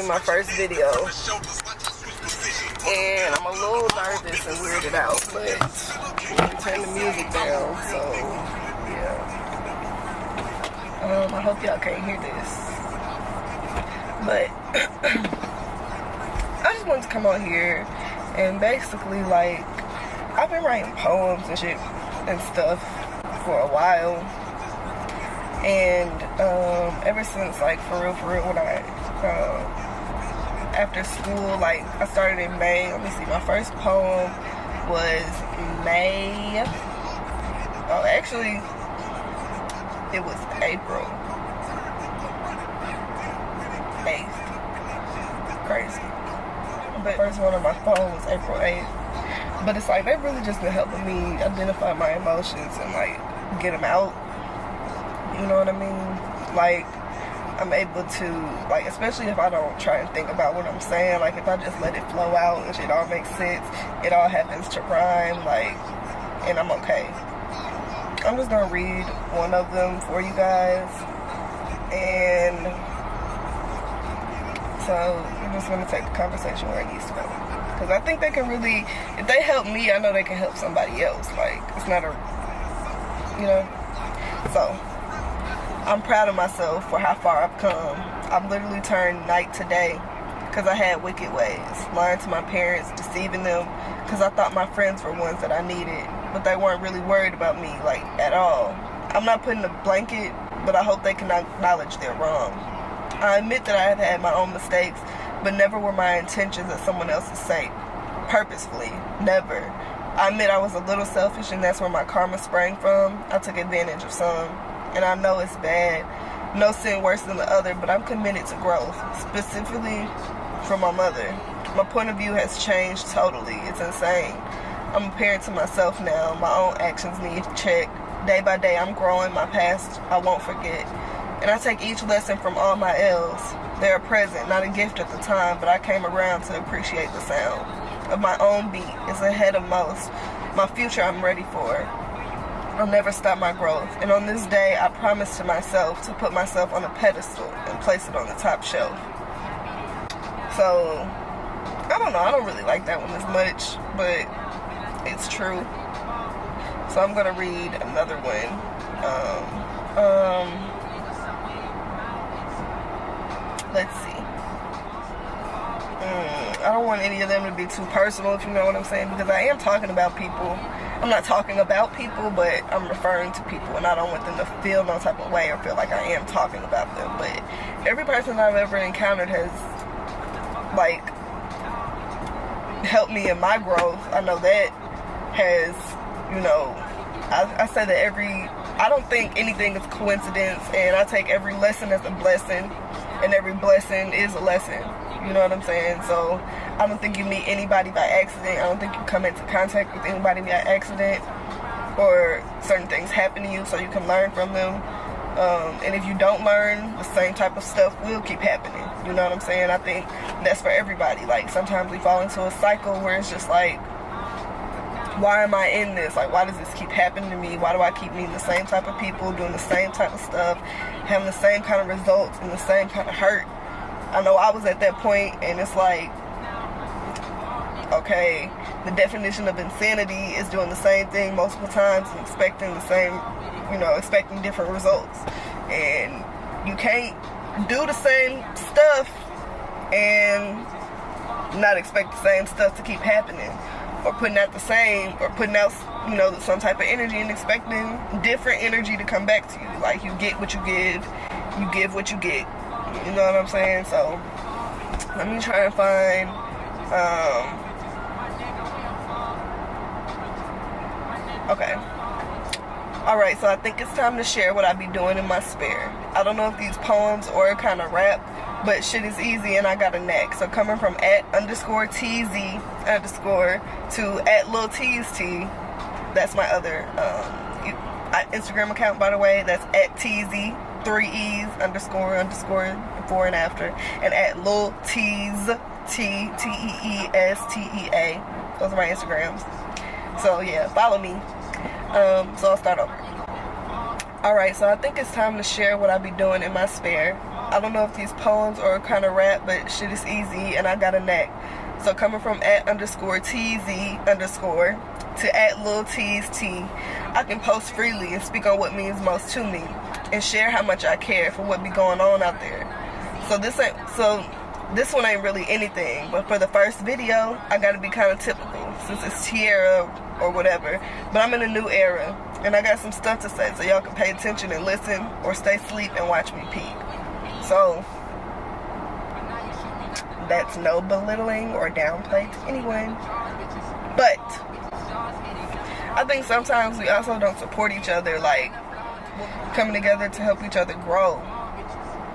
be my first video. And I'm a little nervous and weirded out, but I turn the music down, so yeah. I hope y'all can't hear this. But I just wanted to come on here and basically, like, I've been writing poems and shit and stuff for a while. And ever since, like, for real, when I after school, like, I started in May. Let me see, my first poem was May. Oh, actually, it was April 8th. Crazy. But first one on my phone was April 8th. But it's like, they've really just been helping me identify my emotions and, like, get them out. You know what I mean? Like, I'm able to, like, especially if I don't try and think about what I'm saying, like, if I just let it flow out and shit all makes sense, it all happens to rhyme, like, and I'm okay. I'm just gonna read one of them for you guys, and so I'm just gonna take the conversation where it needs to go, because I think they can really, if they help me, I know they can help somebody else. Like, it's not a, you know, so I'm proud of myself for how far I've come. I've literally turned night to day because I had wicked ways, lying to my parents, deceiving them, because I thought my friends were ones that I needed, but they weren't really worried about me, like, at all. I'm not putting a blanket, but I hope they can acknowledge they're wrong. I admit that I have had my own mistakes, but never were my intentions at someone else's sake. Purposefully, never. I admit I was a little selfish, and that's where my karma sprang from. I took advantage of some. And I know it's bad. No sin worse than the other, but I'm committed to growth, specifically from my mother. My point of view has changed totally. It's insane. I'm a parent to myself now. My own actions need check. Day by day, I'm growing. My past, I won't forget. And I take each lesson from all my L's. They're a present, not a gift at the time, but I came around to appreciate the sound of my own beat. It's ahead of most. My future, I'm ready for. I'll never stop my growth, and on this day, I promise to myself to put myself on a pedestal and place it on the top shelf. So, I don't know, I don't really like that one as much, but it's true. So I'm gonna read another one. Let's see. I don't want any of them to be too personal, if you know what I'm saying, because I am talking about people. I'm not talking about people, but I'm referring to people, and I don't want them to feel no type of way or feel like I am talking about them. But every person I've ever encountered has, like, helped me in my growth. I know that has, you know, I say that I don't think anything is coincidence, and I take every lesson as a blessing, and every blessing is a lesson. You know what I'm saying? So I don't think you meet anybody by accident. I don't think you come into contact with anybody by accident, or certain things happen to you so you can learn from them. And if you don't learn, the same type of stuff will keep happening. You know what I'm saying? I think that's for everybody. Like, sometimes we fall into a cycle where it's just like, why am I in this? Like, why does this keep happening to me? Why do I keep meeting the same type of people, doing the same type of stuff, having the same kind of results and the same kind of hurt? I know I was at that point, and it's like, okay, the definition of insanity is doing the same thing multiple times and expecting the same, you know, expecting different results. And you can't do the same stuff and not expect the same stuff to keep happening, or putting out the same, or putting out, you know, some type of energy and expecting different energy to come back to you. Like, you get what you give what you get. You know what I'm saying? So let me try and find okay. Alright, so I think it's time to share what I be doing in my spare. I don't know if these poems or kind of rap, but shit is easy and I got a knack. So coming from @_TZ_ to @LilTeasT, that's my other Instagram account, by the way. That's @TZ, 3 E's, __ before and after, and @LilTeasTea. Those are my Instagrams. So yeah, follow me. So I'll start over. Alright, so I think it's time to share what I be doing in my spare. I don't know if these poems are kind of rap, but shit is easy and I got a knack. So coming from @_TZ_ to @LilTeasT, I can post freely and speak on what means most to me and share how much I care for what be going on out there. So this one ain't really anything, but for the first video, I gotta be kind of typical since it's Tierra or whatever, but I'm in a new era and I got some stuff to say, so y'all can pay attention and listen or stay asleep and watch me peek. So that's no belittling or downplay to anyone, but I think sometimes we also don't support each other, like coming together to help each other grow.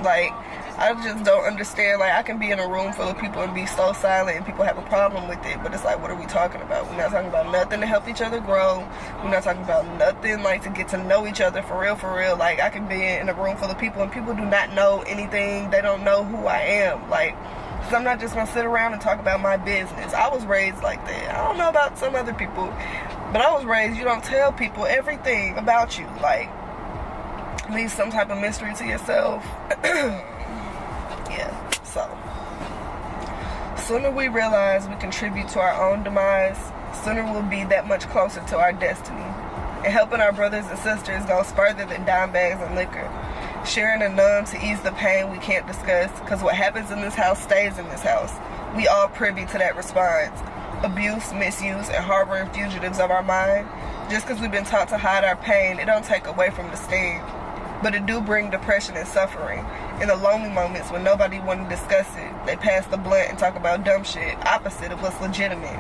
Like, I just don't understand, like, I can be in a room full of people and be so silent and people have a problem with it, but it's like, what are we talking about? We're not talking about nothing to help each other grow. We're not talking about nothing, like, to get to know each other for real, for real. Like, I can be in a room full of people and people do not know anything. They don't know who I am. Like, so I'm not just gonna sit around and talk about my business. I was raised like that. I don't know about some other people, but I was raised, you don't tell people everything about you. Like, leave some type of mystery to yourself. Yeah, so sooner we realize we contribute to our own demise, sooner we'll be that much closer to our destiny. And helping our brothers and sisters goes further than dime bags and liquor. Sharing a numb to ease the pain we can't discuss, because what happens in this house stays in this house. We all privy to that response. Abuse, misuse, and harboring fugitives of our mind. Just because we've been taught to hide our pain, it don't take away from the sting. But it do bring depression and suffering. In the lonely moments when nobody want to discuss it, they pass the blunt and talk about dumb shit, opposite of what's legitimate.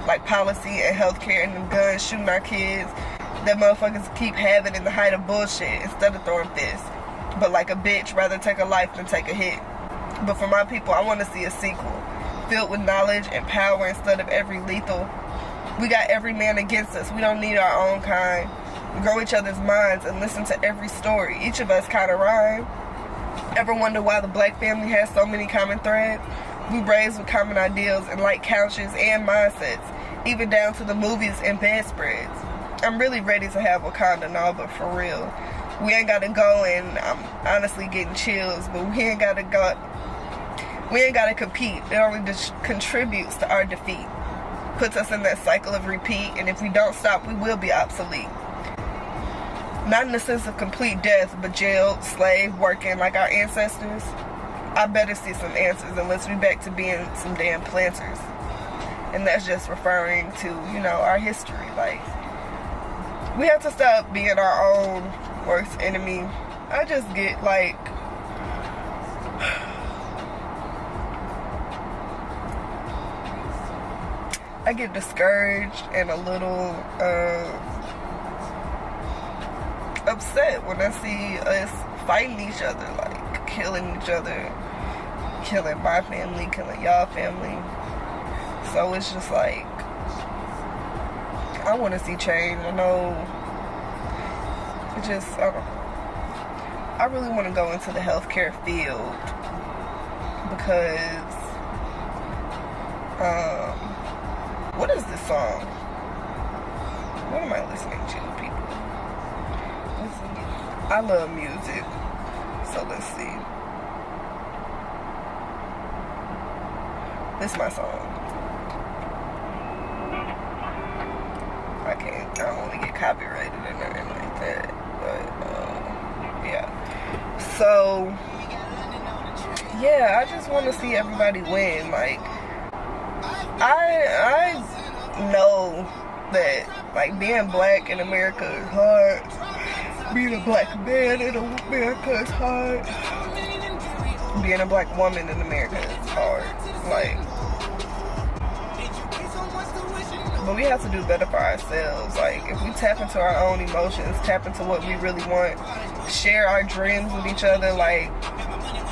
Like policy and healthcare and them guns shooting our kids that motherfuckers keep having in the height of bullshit instead of throwing fists. But like a bitch, rather take a life than take a hit. But for my people, I want to see a sequel, filled with knowledge and power instead of every lethal. We got every man against us. We don't need our own kind. Grow each other's minds and listen to every story. Each of us kind of rhyme. Ever wonder why the black family has so many common threads? We raised with common ideals and like couches and mindsets, even down to the movies and bedspreads. I'm really ready to have Wakanda now, but for real. We ain't gotta go, and I'm honestly getting chills, but we ain't gotta compete. It only just contributes to our defeat. Puts us in that cycle of repeat, and if we don't stop, we will be obsolete. Not in the sense of complete death, but jailed, slave, working like our ancestors. I better see some answers unless we back to being some damn planters. And that's just referring to, you know, our history. Like, we have to stop being our own worst enemy. I just get like, I get discouraged and a little upset when I see us fighting each other, like killing each other, killing my family, killing y'all family. So it's just like, I want to see change. I know, it just, I don't know. I really want to go into the healthcare field because, what is this song? What am I listening to, people? I love music, so let's see. This is my song. I don't want to get copyrighted or nothing like that, but yeah. So yeah, I just want to see everybody win. Like, I know that, like, being black in America is hard. Being a black man in America is hard. Being a black woman in America is hard. Like, but we have to do better for ourselves. Like, if we tap into our own emotions, tap into what we really want, share our dreams with each other. Like,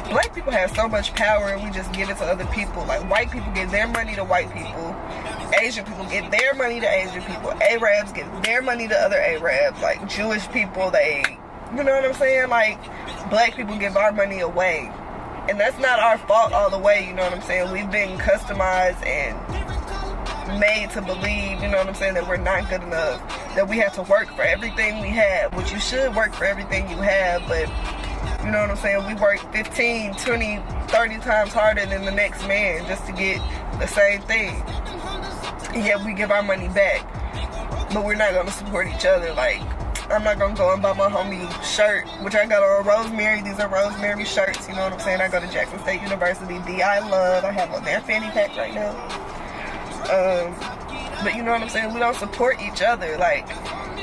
black people have so much power and we just give it to other people. Like, white people give their money to white people. Asian people give their money to Asian people. Arabs give their money to other Arabs. Like, Jewish people, they, you know what I'm saying? Like, black people give our money away. And that's not our fault all the way, you know what I'm saying? We've been customized and made to believe, you know what I'm saying, that we're not good enough, that we have to work for everything we have, which you should work for everything you have, but You know what I'm saying? We work 15, 20, 30 times harder than the next man just to get the same thing. And yet we give our money back. But we're not going to support each other. Like, I'm not going to go and buy my homie shirt, which I got on Rosemary. These are Rosemary shirts, you know what I'm saying? I go to Jackson State University. D.I. Love. I have on their fanny pack right now. But you know what I'm saying? We don't support each other. Like,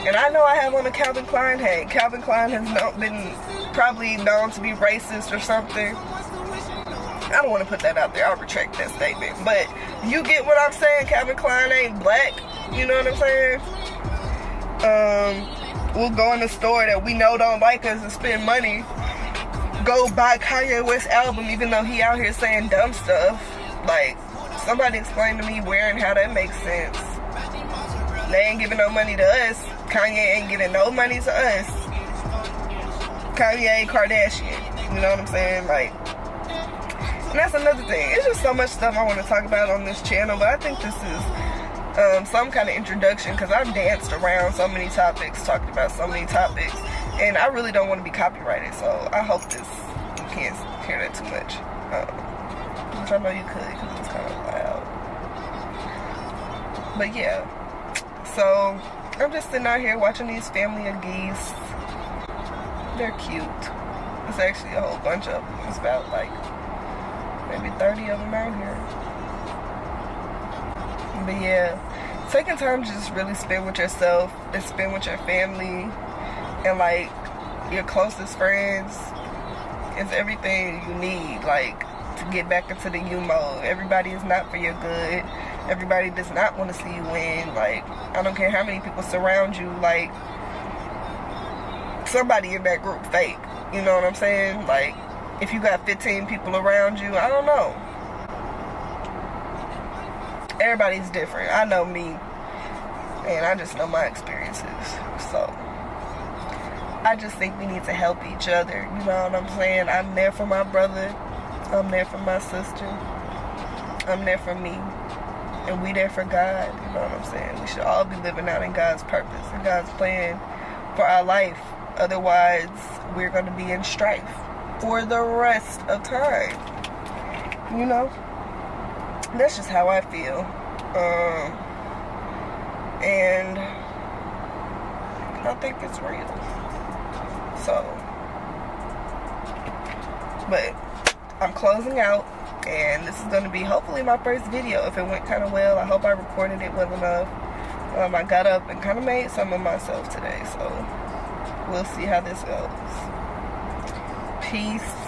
and I know I have on a Calvin Klein hat. Calvin Klein has been probably known to be racist or something. I don't want to put that out there. I'll retract that statement. But you get what I'm saying? Calvin Klein ain't black. You know what I'm saying? We'll go in the store that we know don't like us and spend money. Go buy Kanye West's album even though he out here saying dumb stuff. Like, somebody explain to me where and how that makes sense. They ain't giving no money to us. Kanye ain't giving no money to us. Kanye ain't Kardashian. You know what I'm saying? Like, and that's another thing. It's just so much stuff I want to talk about on this channel, but I think this is some kind of introduction because I've danced around so many topics, talked about so many topics, and I really don't want to be copyrighted, so I hope you can't hear that too much. Which I know you could because it's kind of loud. But yeah, so I'm just sitting out here watching these family of geese. They're cute. It's actually a whole bunch of them. It's about like maybe 30 of them out here. But yeah, taking time to just really spend with yourself and spend with your family and like your closest friends is everything you need, like, to get back into the you mode. Everybody is not for your good. Everybody does not want to see you win. Like, I don't care how many people surround you, like, somebody in that group fake. You know what I'm saying? Like, if you got 15 people around you, I don't know. Everybody's different. I know me, and I just know my experiences. So I just think we need to help each other. You know what I'm saying? I'm there for my brother. I'm there for my sister. I'm there for me. And we there for God. You know what I'm saying? We should all be living out in God's purpose and God's plan for our life. Otherwise, we're going to be in strife for the rest of time. You know? That's just how I feel. And I think it's real. So, but I'm closing out, and this is going to be hopefully my first video. If it went kind of well, I hope I recorded it well enough. I got up and kind of made some of myself today, so we'll see how this goes. Peace.